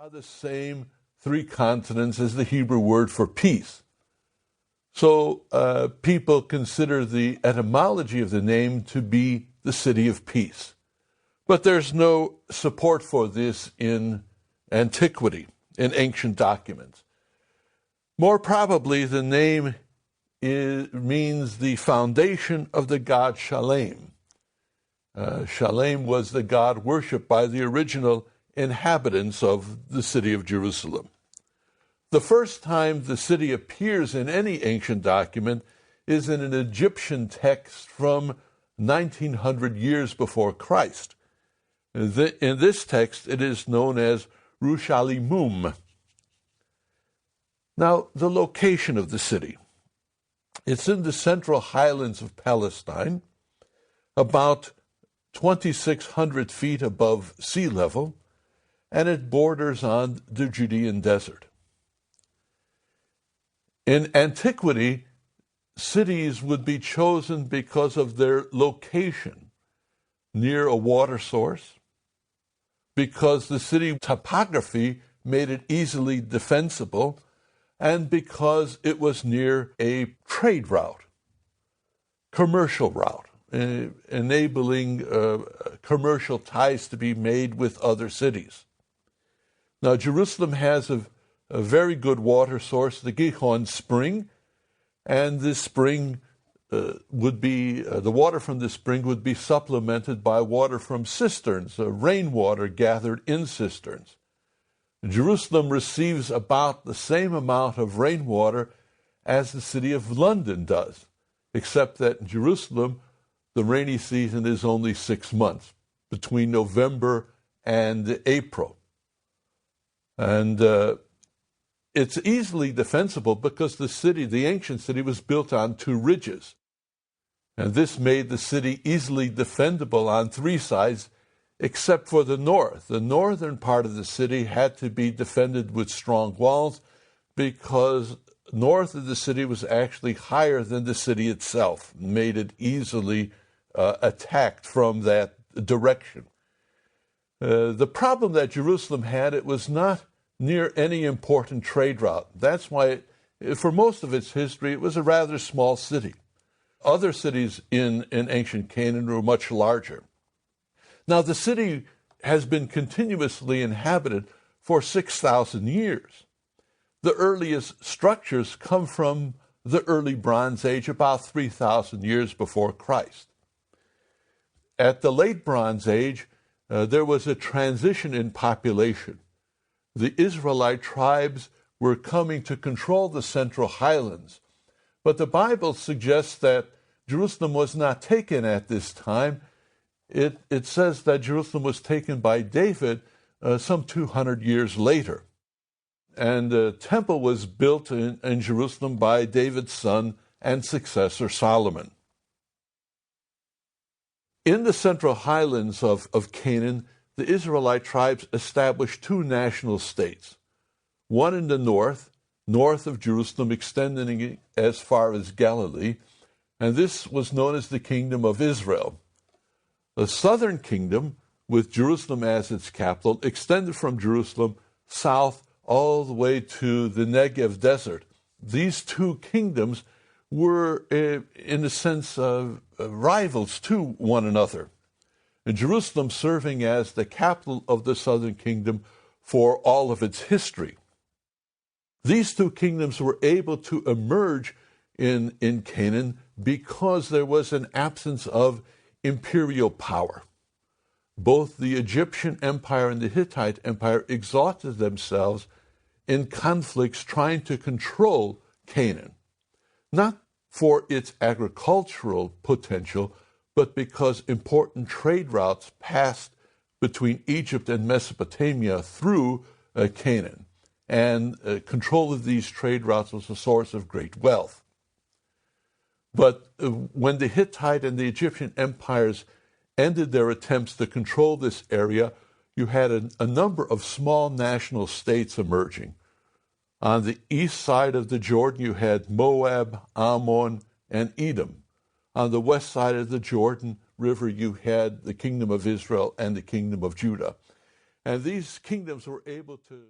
are the same three consonants as the Hebrew word for peace. So people consider the etymology of the name to be the city of peace. But there's no support for this in antiquity, in ancient documents. More probably, the name means the foundation of the god Shalem. Shalem was the god worshipped by the original inhabitants of the city of Jerusalem. The first time the city appears in any ancient document is in an Egyptian text from 1900 years before Christ. In this text, it is known as Rushalimum. Now, the location of the city. It's in the central highlands of Palestine, about 2,600 feet above sea level, and it borders on the Judean desert. In antiquity, cities would be chosen because of their location near a water source, because the city topography made it easily defensible, and because it was near a trade route, commercial route, enabling commercial ties to be made with other cities. Now, Jerusalem has a very good water source, the Gihon Spring, and this spring the water from this spring would be supplemented by water from cisterns, rainwater gathered in cisterns. Jerusalem receives about the same amount of rainwater as the city of London does, except that in Jerusalem, the rainy season is only 6 months, between November and April. And it's easily defensible because the ancient city was built on two ridges. And this made the city easily defendable on three sides, except for the north. The northern part of the city had to be defended with strong walls because north of the city was actually higher than the city itself, made it easily attacked from that direction. The problem that Jerusalem had, it was not near any important trade route. That's why, for most of its history, it was a rather small city. Other cities in ancient Canaan were much larger. Now, the city has been continuously inhabited for 6,000 years. The earliest structures come from the early Bronze Age, about 3,000 years before Christ. At the late Bronze Age, there was a transition in population. The Israelite tribes were coming to control the central highlands, but the Bible suggests that Jerusalem was not taken at this time. It says that Jerusalem was taken by David some 200 years later. And the temple was built in Jerusalem by David's son and successor Solomon. In the central highlands of Canaan, the Israelite tribes established two national states, one in the north of Jerusalem, extending as far as Galilee, and this was known as the Kingdom of Israel. The southern kingdom, with Jerusalem as its capital, extended from Jerusalem south all the way to the Negev desert. These two kingdoms were, in a sense, rivals to one another. And Jerusalem serving as the capital of the southern kingdom for all of its history. These two kingdoms were able to emerge in Canaan because there was an absence of imperial power. Both the Egyptian Empire and the Hittite Empire exhausted themselves in conflicts trying to control Canaan, not for its agricultural potential, but because important trade routes passed between Egypt and Mesopotamia through Canaan, and control of these trade routes was a source of great wealth. But when the Hittite and the Egyptian empires ended their attempts to control this area, you had a number of small national states emerging. On the east side of the Jordan, you had Moab, Ammon, and Edom. On the west side of the Jordan River, you had the Kingdom of Israel and the Kingdom of Judah. And these kingdoms were able to